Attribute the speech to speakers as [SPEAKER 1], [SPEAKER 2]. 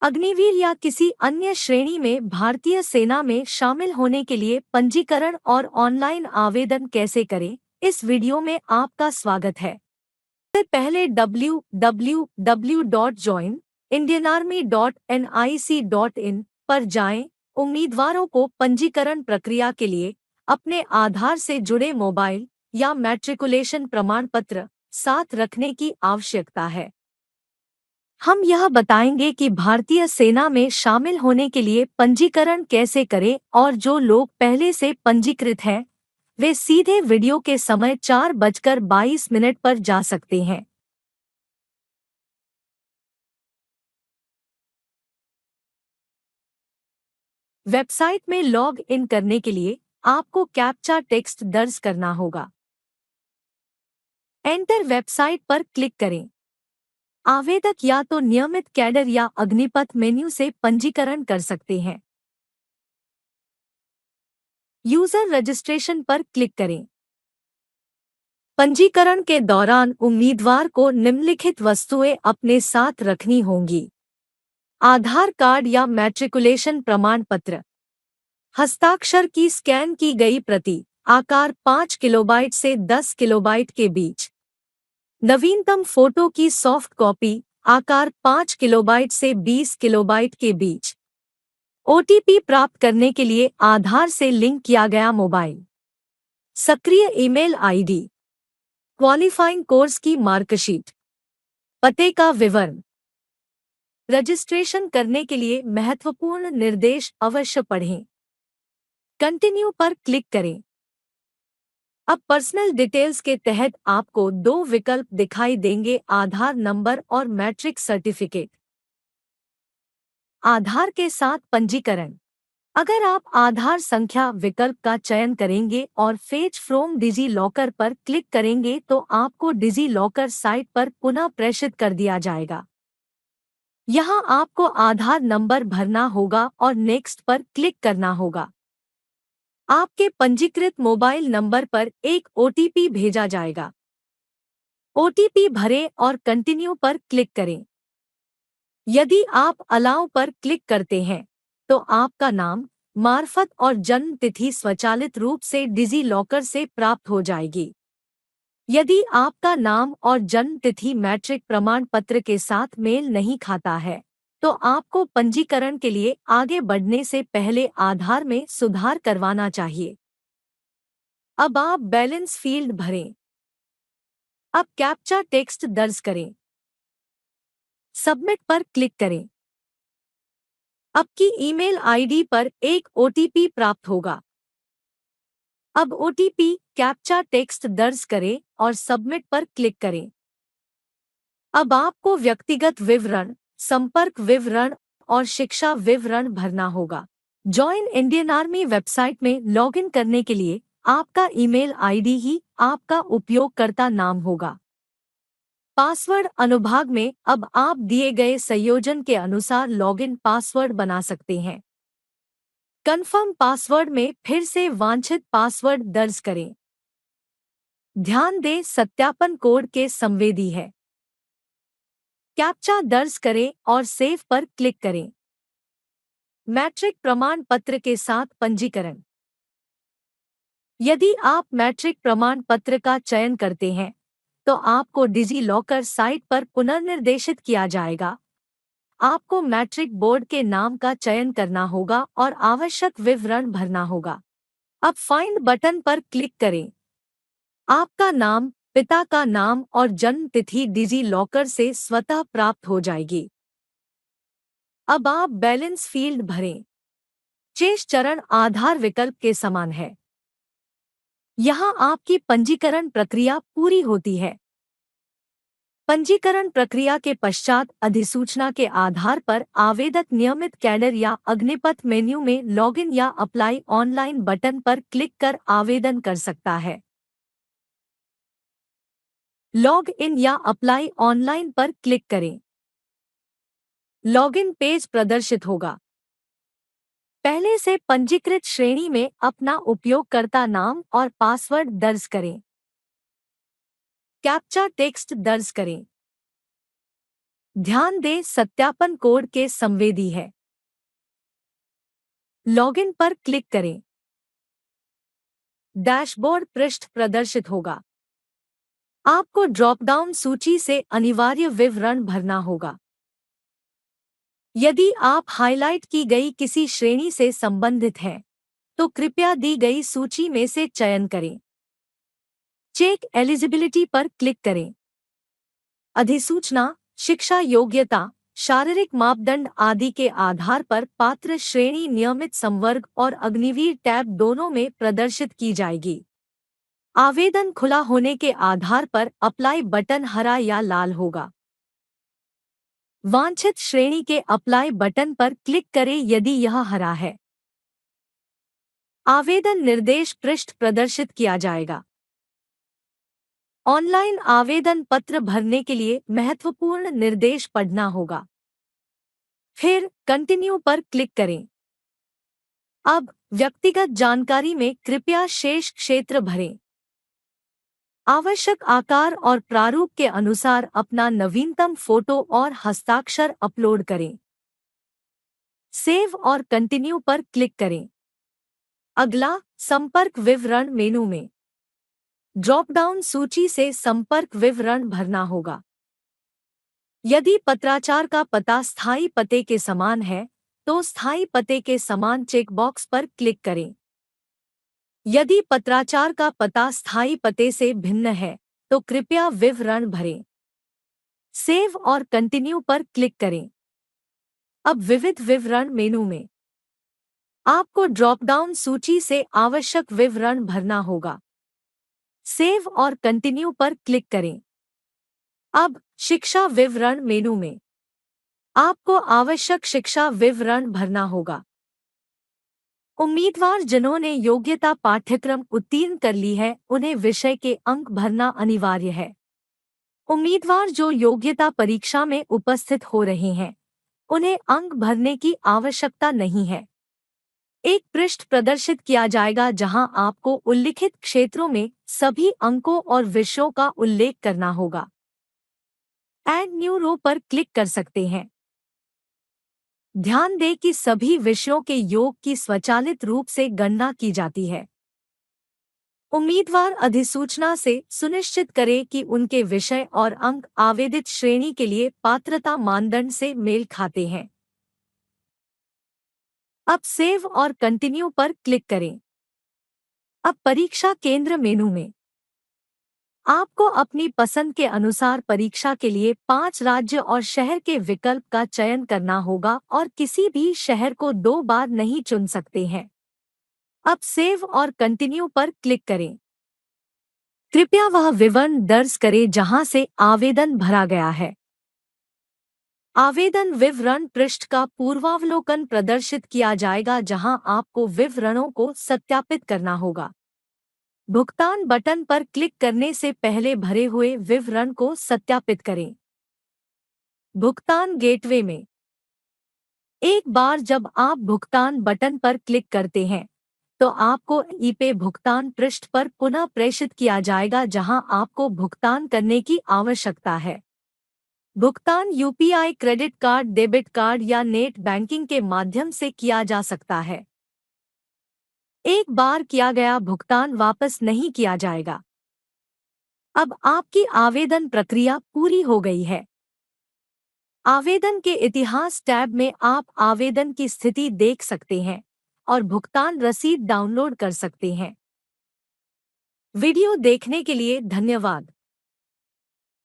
[SPEAKER 1] अग्निवीर या किसी अन्य श्रेणी में भारतीय सेना में शामिल होने के लिए पंजीकरण और ऑनलाइन आवेदन कैसे करें, इस वीडियो में आपका स्वागत है। सबसे पहले www.joinindianarmy.nic.in पर जाएं। उम्मीदवारों को पंजीकरण प्रक्रिया के लिए अपने आधार से जुड़े मोबाइल या मैट्रिकुलेशन प्रमाण पत्र साथ रखने की आवश्यकता है। हम यह बताएंगे कि भारतीय सेना में शामिल होने के लिए पंजीकरण कैसे करें और जो लोग पहले से पंजीकृत हैं, वे सीधे वीडियो के समय 4:22 पर जा सकते हैं। वेबसाइट में लॉग इन करने के लिए आपको कैप्चा टेक्स्ट दर्ज करना होगा। एंटर वेबसाइट पर क्लिक करें। आवेदक या तो नियमित कैडर या अग्निपथ मेन्यू से पंजीकरण कर सकते हैं। यूजर रजिस्ट्रेशन पर क्लिक करें। पंजीकरण के दौरान उम्मीदवार को निम्नलिखित वस्तुएं अपने साथ रखनी होंगी: आधार कार्ड या मैट्रिकुलेशन प्रमाण पत्र, हस्ताक्षर की स्कैन की गई प्रति, आकार 5 किलोबाइट से 10 किलोबाइट के बीच, नवीनतम फोटो की सॉफ्ट कॉपी, आकार 5 किलोबाइट से 20 किलोबाइट के बीच, ओटीपी प्राप्त करने के लिए आधार से लिंक किया गया मोबाइल, सक्रिय ईमेल आईडी, क्वालिफाइंग कोर्स की मार्कशीट, पते का विवरण। रजिस्ट्रेशन करने के लिए महत्वपूर्ण निर्देश अवश्य पढ़ें। कंटिन्यू पर क्लिक करें। अब पर्सनल डिटेल्स के तहत आपको 2 विकल्प दिखाई देंगे: आधार नंबर और मैट्रिक सर्टिफिकेट। आधार के साथ पंजीकरण। अगर आप आधार संख्या विकल्प का चयन करेंगे और फेच फ्रॉम डिजी लॉकर पर क्लिक करेंगे तो आपको डिजी लॉकर साइट पर पुनः प्रेषित कर दिया जाएगा। यहाँ आपको आधार नंबर भरना होगा और नेक्स्ट पर क्लिक करना होगा। आपके पंजीकृत मोबाइल नंबर पर एक ओटीपी भेजा जाएगा। ओटीपी भरें और कंटिन्यू पर क्लिक करें। यदि आप अलाउ पर क्लिक करते हैं तो आपका नाम, मार्फत और जन्म तिथि स्वचालित रूप से डिजी लॉकर से प्राप्त हो जाएगी। यदि आपका नाम और जन्म तिथि मैट्रिक प्रमाण पत्र के साथ मेल नहीं खाता है तो आपको पंजीकरण के लिए आगे बढ़ने से पहले आधार में सुधार करवाना चाहिए। अब आप बैलेंस फील्ड भरें। अब कैप्चा टेक्स्ट दर्ज करें। सबमिट पर क्लिक करें। आपकी ईमेल आईडी पर एक ओटीपी प्राप्त होगा। अब ओटीपी कैप्चा टेक्स्ट दर्ज करें और सबमिट पर क्लिक करें। अब आपको व्यक्तिगत विवरण, संपर्क विवरण और शिक्षा विवरण भरना होगा। जॉइन इंडियन आर्मी वेबसाइट में लॉगिन करने के लिए आपका ईमेल आईडी ही आपका उपयोगकर्ता नाम होगा। पासवर्ड अनुभाग में अब आप दिए गए संयोजन के अनुसार लॉगिन पासवर्ड बना सकते हैं। कन्फर्म पासवर्ड में फिर से वांछित पासवर्ड दर्ज करें। ध्यान दें, सत्यापन कोड के संवेदी है। कैप्चा दर्ज करें और सेव पर क्लिक करें। मैट्रिक प्रमाण पत्र के साथ पंजीकरण। यदि आप मैट्रिक प्रमाण पत्र का चयन करते हैं तो आपको डिजी लॉकर साइट पर पुनर्निर्देशित किया जाएगा। आपको मैट्रिक बोर्ड के नाम का चयन करना होगा और आवश्यक विवरण भरना होगा। अब फाइंड बटन पर क्लिक करें। आपका नाम, पिता का नाम और जन्म तिथि डिजी लॉकर से स्वतः प्राप्त हो जाएगी। अब आप बैलेंस फील्ड भरें। शेष चरण आधार विकल्प के समान है। यहाँ आपकी पंजीकरण प्रक्रिया पूरी होती है। पंजीकरण प्रक्रिया के पश्चात अधिसूचना के आधार पर आवेदक नियमित कैडर या अग्निपथ मेन्यू में लॉगिन या अप्लाई ऑनलाइन बटन पर क्लिक कर आवेदन कर सकता है। लॉग इन या अप्लाई ऑनलाइन पर क्लिक करें। लॉगिन पेज प्रदर्शित होगा। पहले से पंजीकृत श्रेणी में अपना उपयोगकर्ता नाम और पासवर्ड दर्ज करें। कैप्चा टेक्स्ट दर्ज करें। ध्यान दें, सत्यापन कोड के संवेदी है। लॉगिन पर क्लिक करें। डैशबोर्ड पृष्ठ प्रदर्शित होगा। आपको ड्रॉपडाउन सूची से अनिवार्य विवरण भरना होगा। यदि आप हाइलाइट की गई किसी श्रेणी से संबंधित हैं, तो कृपया दी गई सूची में से चयन करें। चेक एलिजिबिलिटी पर क्लिक करें। अधिसूचना, शिक्षा योग्यता, शारीरिक मापदंड आदि के आधार पर पात्र श्रेणी नियमित संवर्ग और अग्निवीर टैब दोनों में प्रदर्शित की जाएगी। आवेदन खुला होने के आधार पर अप्लाई बटन हरा या लाल होगा। वांछित श्रेणी के अप्लाई बटन पर क्लिक करें यदि यह हरा है। आवेदन निर्देश पृष्ठ प्रदर्शित किया जाएगा। ऑनलाइन आवेदन पत्र भरने के लिए महत्वपूर्ण निर्देश पढ़ना होगा। फिर कंटिन्यू पर क्लिक करें। अब व्यक्तिगत जानकारी में कृपया शेष क्षेत्र भरें। आवश्यक आकार और प्रारूप के अनुसार अपना नवीनतम फोटो और हस्ताक्षर अपलोड करें। सेव और कंटिन्यू पर क्लिक करें। अगला, संपर्क विवरण मेनू में ड्रॉपडाउन सूची से संपर्क विवरण भरना होगा। यदि पत्राचार का पता स्थायी पते के समान है, तो स्थायी पते के समान चेकबॉक्स पर क्लिक करें। यदि पत्राचार का पता स्थायी पते से भिन्न है, तो कृपया विवरण भरें। सेव और कंटिन्यू पर क्लिक करें। अब विविध विवरण मेनू में आपको ड्रॉपडाउन सूची से आवश्यक विवरण भरना होगा। सेव और कंटिन्यू पर क्लिक करें। अब शिक्षा विवरण मेनू में आपको आवश्यक शिक्षा विवरण भरना होगा। उम्मीदवार जिन्होंने योग्यता पाठ्यक्रम उत्तीर्ण कर ली है, उन्हें विषय के अंक भरना अनिवार्य है। उम्मीदवार जो योग्यता परीक्षा में उपस्थित हो रहे हैं, उन्हें अंक भरने की आवश्यकता नहीं है। एक पृष्ठ प्रदर्शित किया जाएगा जहां आपको उल्लिखित क्षेत्रों में सभी अंकों और विषयों का उल्लेख करना होगा। ऐड न्यू रो पर क्लिक कर सकते हैं। ध्यान दें कि सभी विषयों के योग की स्वचालित रूप से गणना की जाती है। उम्मीदवार अधिसूचना से सुनिश्चित करें कि उनके विषय और अंक आवेदित श्रेणी के लिए पात्रता मानदंड से मेल खाते हैं। अब सेव और कंटिन्यू पर क्लिक करें। अब परीक्षा केंद्र मेनू में आपको अपनी पसंद के अनुसार परीक्षा के लिए 5 राज्य और शहर के विकल्प का चयन करना होगा और किसी भी शहर को 2 बार नहीं चुन सकते हैं। अब सेव और कंटिन्यू पर क्लिक करें। कृपया वह विवरण दर्ज करें जहां से आवेदन भरा गया है। आवेदन विवरण पृष्ठ का पूर्वावलोकन प्रदर्शित किया जाएगा जहां आपको विवरणों को सत्यापित करना होगा। भुगतान बटन पर क्लिक करने से पहले भरे हुए विवरण को सत्यापित करें। भुगतान गेटवे में एक बार जब आप भुगतान बटन पर क्लिक करते हैं, तो आपको ईपे भुगतान पृष्ठ पर पुनः प्रेषित किया जाएगा जहां आपको भुगतान करने की आवश्यकता है। भुगतान UPI, credit card, debit card या नेट बैंकिंग के माध्यम से किया जा सकता है। एक बार किया गया भुगतान वापस नहीं किया जाएगा। अब आपकी आवेदन प्रक्रिया पूरी हो गई है। आवेदन के इतिहास टैब में आप आवेदन की स्थिति देख सकते हैं और भुगतान रसीद डाउनलोड कर सकते हैं। वीडियो देखने के लिए धन्यवाद।